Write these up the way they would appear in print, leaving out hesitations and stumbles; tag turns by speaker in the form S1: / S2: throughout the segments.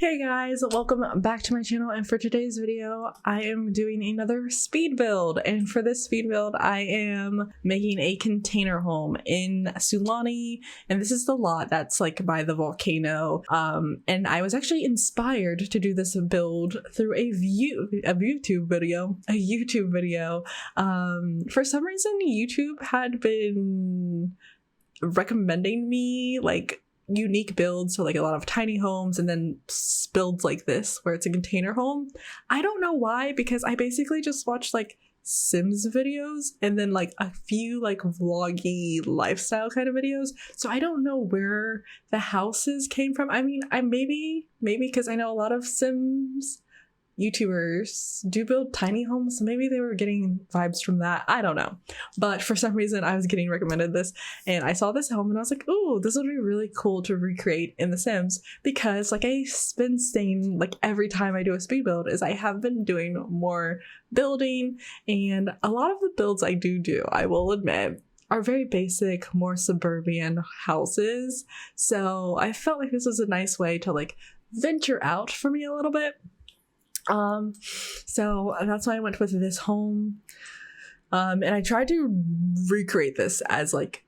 S1: Hey guys, welcome back to my channel, and for today's video I am doing another speed build, and for this speed build I am making a container home in Sulani, and this is the lot that's like by the volcano, and I was actually inspired to do this build through a YouTube video. For some reason YouTube had been recommending me like unique builds, so like a lot of tiny homes and then builds like this where it's a container home. I don't know why, because I basically just watched like Sims videos and then like a few like vloggy lifestyle kind of videos, so I don't know where the houses came from. I mean, I maybe because I know a lot of Sims YouTubers do build tiny homes, so maybe they were getting vibes from that. I don't know, but for some reason I was getting recommended this, and I saw this home and I was like, oh, this would be really cool to recreate in The Sims, because like I've been saying, like every time I do a speed build is I have been doing more building, and a lot of the builds I do, I will admit, are very basic, more suburban houses, so I felt like this was a nice way to like venture out for me a little bit. So that's why I went with this home, and I tried to recreate this as like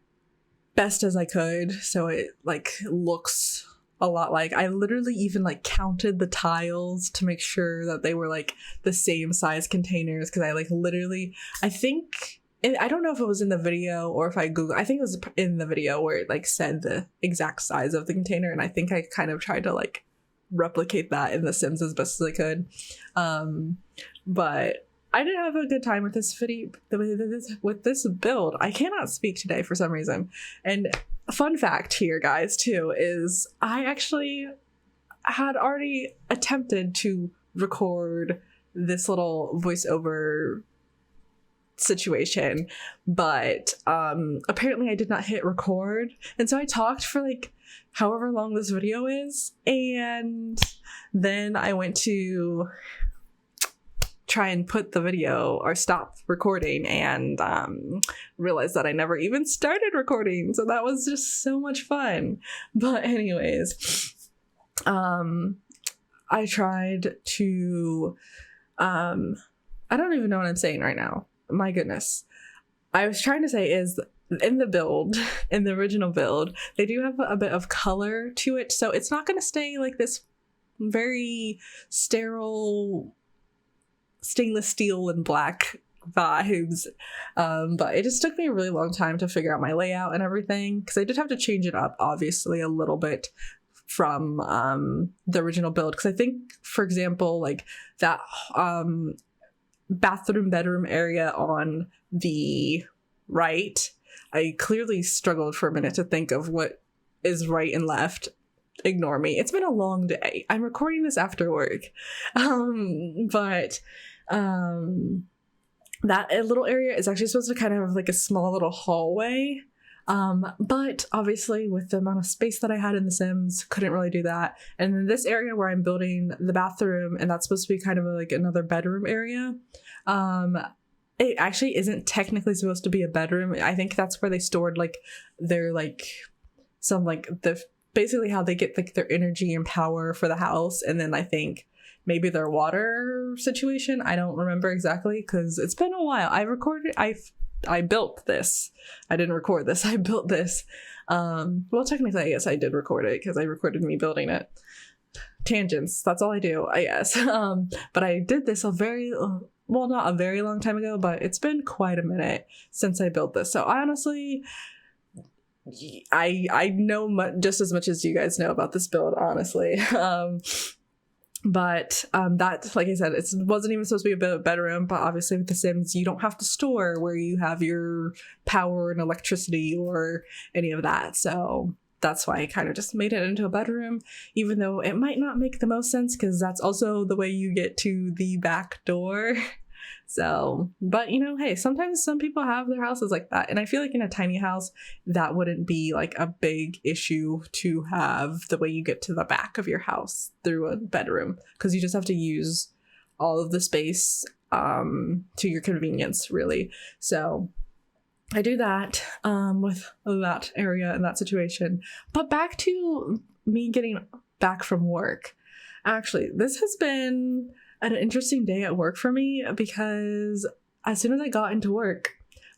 S1: best as I could, so it like looks a lot like, I literally even like counted the tiles to make sure that they were like the same size containers, because I like literally, I think, I don't know if it was in the video or if I Googled, I think it was in the video where it like said the exact size of the container, and I think I kind of tried to like replicate that in The Sims as best as I could, but I did have a good time with this video, with this build. I cannot speak today for some reason, and fun fact here, guys, too, is I actually had already attempted to record this little voiceover situation, but apparently I did not hit record, and so I talked for like however long this video is, and then I went to try and put the video or stop recording, and realized that I never even started recording, so that was just so much fun. But anyways, I tried to I don't even know what I'm saying right now. My goodness. I was trying to say is, in the build, in the original build, they do have a bit of color to it, so it's not going to stay like this very sterile stainless steel and black vibes, but it just took me a really long time to figure out my layout and everything, because I did have to change it up obviously a little bit from the original build, because I think, for example, like that bedroom area on the right, I clearly struggled for a minute to think of what is right and left. Ignore me. It's been a long day. I'm recording this after work. But that little area is actually supposed to kind of have like a small little hallway. But obviously with the amount of space that I had in The Sims, couldn't really do that. And in this area where I'm building the bathroom, and that's supposed to be kind of like another bedroom area, it actually isn't technically supposed to be a bedroom. I think that's where they stored like their like some like the basically how they get like their energy and power for the house, and then I think maybe their water situation. I don't remember exactly because it's been a while. I built this. I didn't record this. I built this. Well, technically, I guess I did record it because I recorded me building it. Tangents. That's all I do, I guess. But I did this well, not a very long time ago, but it's been quite a minute since I built this. So honestly, I know just as much as you guys know about this build, honestly. But that, like I said, it wasn't even supposed to be a bedroom, but obviously with The Sims, you don't have to store where you have your power and electricity or any of that. So that's why I kind of just made it into a bedroom, even though it might not make the most sense because that's also the way you get to the back door. So, but you know, hey, sometimes some people have their houses like that, and I feel like in a tiny house that wouldn't be like a big issue to have the way you get to the back of your house through a bedroom, because you just have to use all of the space to your convenience, really. So I do that with that area and that situation. But back to me getting back from work. Actually, this has been an interesting day at work for me because as soon as I got into work,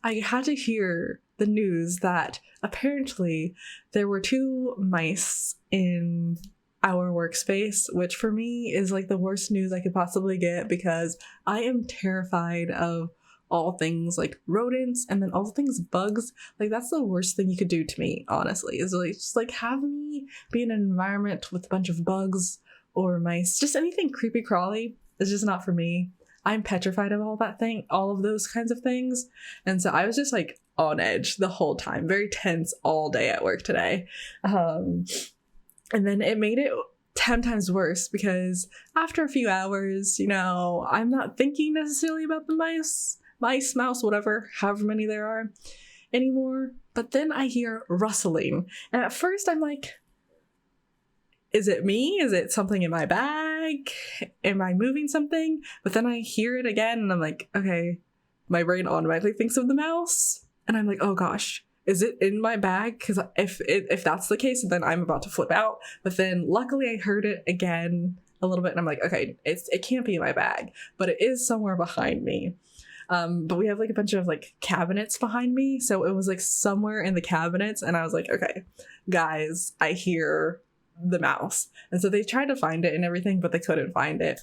S1: I had to hear the news that apparently there were 2 mice in our workspace, which for me is like the worst news I could possibly get because I am terrified of all things like rodents and then all things bugs. Like that's the worst thing you could do to me, honestly, is like just like have me be in an environment with a bunch of bugs or mice. Just anything creepy crawly is just not for me. I'm petrified of all of those kinds of things. And so I was just like on edge the whole time, very tense all day at work today. And then it made it 10 times worse because after a few hours, I'm not thinking necessarily about the mice, mouse, whatever, however many there are anymore. But then I hear rustling. And at first I'm like, is it me? Is it something in my bag? Am I moving something? But then I hear it again and I'm like, okay, my brain automatically thinks of the mouse. And I'm like, oh gosh, is it in my bag? Because if that's the case, then I'm about to flip out. But then luckily I heard it again a little bit and I'm like, okay, it can't be in my bag, but it is somewhere behind me. But we have like a bunch of like cabinets behind me. So it was like somewhere in the cabinets. And I was like, okay, guys, I hear the mouse. And so they tried to find it and everything, but they couldn't find it.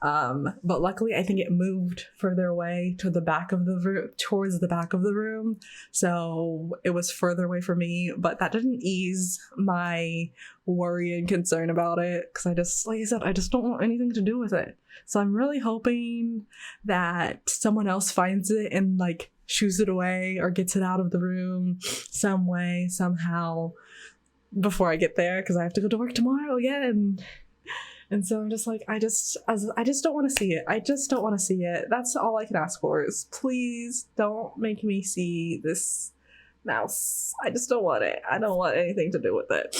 S1: But luckily I think it moved further away to the back of the room, towards the back of the room. So it was further away from me, but that didn't ease my worry and concern about it. Cause I just, like I said, I just don't want anything to do with it. So I'm really hoping that someone else finds it and like shoos it away or gets it out of the room some way, somehow before I get there. Cause I have to go to work tomorrow again. And so I'm just like, I just don't want to see it. I just don't want to see it. That's all I can ask for is please don't make me see this mouse. I just don't want it. I don't want anything to do with it.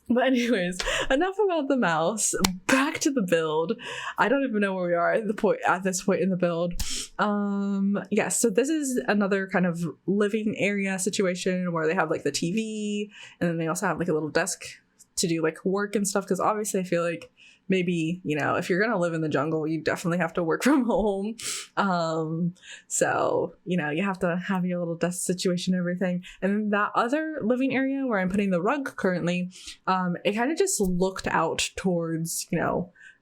S1: But anyways, enough about the mouse. Back to the build. I don't even know where we are at this point in the build. So this is another kind of living area situation where they have like the TV and then they also have like a little desk to do like work and stuff, because obviously I feel like maybe, if you're gonna live in the jungle, you definitely have to work from home. So you have to have your little desk situation and everything. And then that other living area where I'm putting the rug currently, it kind of just looked out towards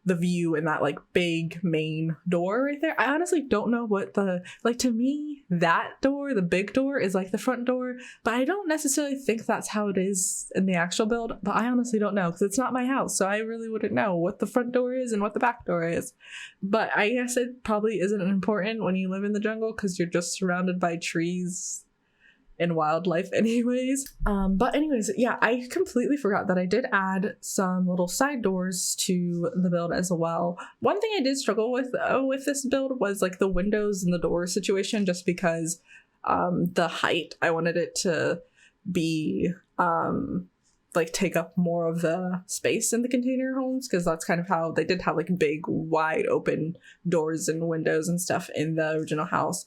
S1: the view in that like big main door right there. I honestly don't know what to me, that door, the big door, is like the front door, but I don't necessarily think that's how it is in the actual build. But I honestly don't know because it's not my house, so I really wouldn't know what the front door is and what the back door is. But I guess it probably isn't important when you live in the jungle because you're just surrounded by trees and wildlife anyways. But anyways, yeah, I completely forgot that I did add some little side doors to the build as well. One thing I did struggle with this build was like the windows and the door situation, just because the height, I wanted it to be like take up more of the space in the container homes, because that's kind of how they did have like big wide open doors and windows and stuff in the original house,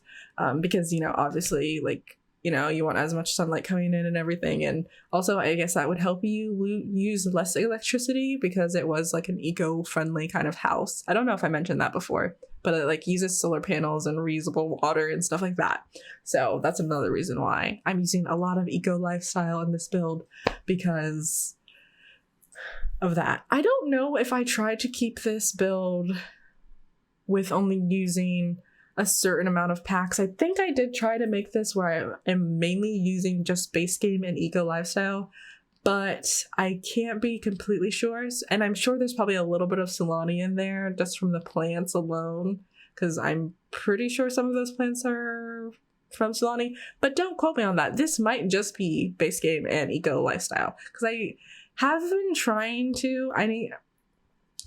S1: because obviously like you want as much sunlight coming in and everything. And also I guess that would help you use less electricity because it was like an eco-friendly kind of house. I don't know if I mentioned that before, but it like uses solar panels and reusable water and stuff like that. So that's another reason why I'm using a lot of eco lifestyle in this build, because of that. I don't know if I tried to keep this build with only using a certain amount of packs. I think I did try to make this where I am mainly using just base game and eco lifestyle, but I can't be completely sure. And I'm sure there's probably a little bit of Solani in there just from the plants alone, because I'm pretty sure some of those plants are from Solani, but don't quote me on that. This might just be base game and eco lifestyle, because I have been trying to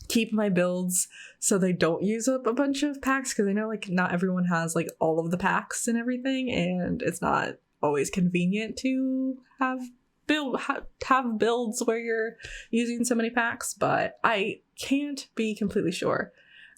S1: keep my builds so they don't use up a bunch of packs, because I know like not everyone has like all of the packs and everything, and it's not always convenient to have builds where you're using so many packs. But I can't be completely sure.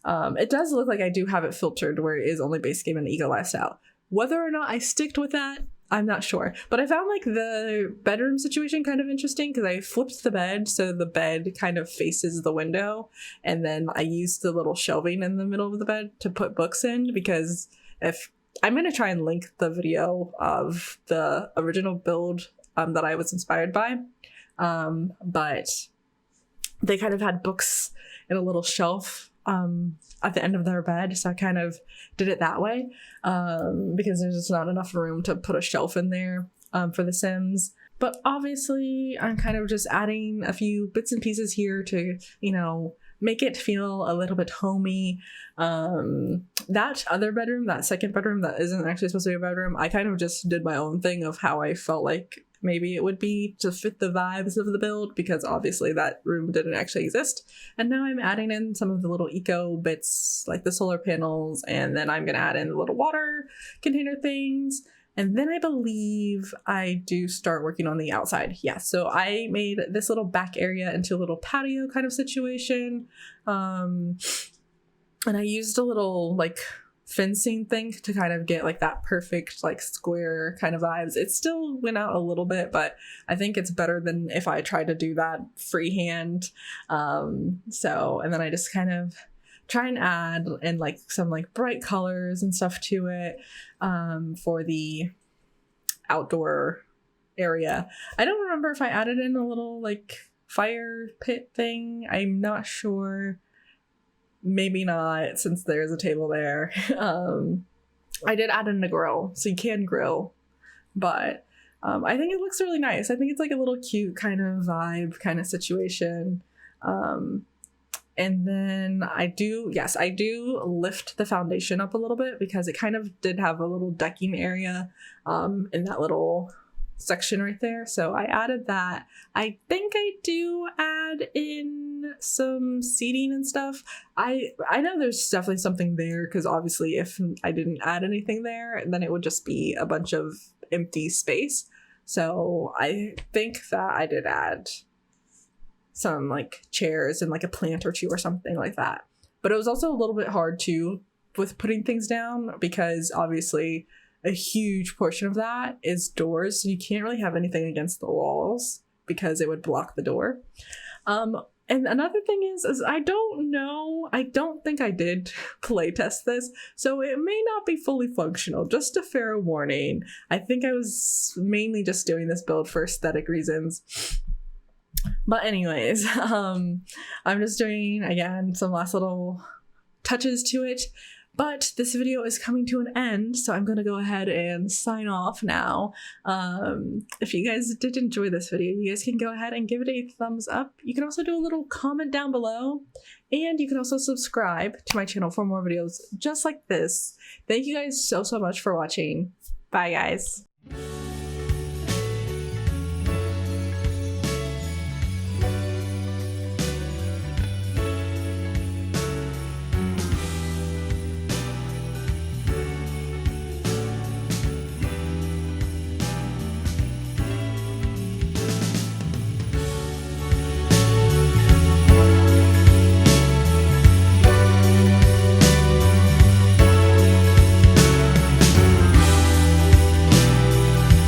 S1: It does look like I do have it filtered where it is only base game and eco lifestyle. Whether or not I stick with that, I'm not sure, but I found like the bedroom situation kind of interesting because I flipped the bed so the bed kind of faces the window, and then I used the little shelving in the middle of the bed to put books in, because if I'm going to try and link the video of the original build that I was inspired by, but they kind of had books in a little shelf at the end of their bed, so I kind of did it that way because there's just not enough room to put a shelf in there for The Sims. But obviously I'm kind of just adding a few bits and pieces here to, you know, make it feel a little bit homey. That other bedroom, that second bedroom that isn't actually supposed to be a bedroom, I kind of just did my own thing of how I felt like maybe it would be to fit the vibes of the build, because obviously that room didn't actually exist. And now I'm adding in some of the little eco bits like the solar panels, and then I'm gonna add in the little water container things. And then I believe I do start working on the outside. Yeah, so I made this little back area into a little patio kind of situation. And I used a little like fencing thing to kind of get like that perfect like square kind of vibes. It still went out a little bit, but I think it's better than if I tried to do that freehand. So, and then I just kind of try and add in like some like bright colors and stuff to it for the outdoor area. I don't remember if I added in a little like fire pit thing. I'm not sure. Maybe not, since there's a table there. I did add in a grill, so you can grill, but I think it looks really nice. I think it's like a little cute kind of vibe kind of situation. And then I do lift the foundation up a little bit because it kind of did have a little decking area in that little section right there. So I added that. I think I do add in some seating and stuff. I know there's definitely something there, because obviously if I didn't add anything there, then it would just be a bunch of empty space. So I think that I did add some like chairs and like a plant or two or something like that. But it was also a little bit hard too with putting things down, because obviously a huge portion of that is doors. So you can't really have anything against the walls because it would block the door. And another thing is I don't know, I don't think I did play test this, so it may not be fully functional. Just a fair warning. I think I was mainly just doing this build for aesthetic reasons. But anyways, I'm just doing, again, some last little touches to it. But this video is coming to an end, so I'm going to go ahead and sign off now. If you guys did enjoy this video, you guys can go ahead and give it a thumbs up. You can also do a little comment down below, and you can also subscribe to my channel for more videos just like this. Thank you guys so much for watching. Bye, guys.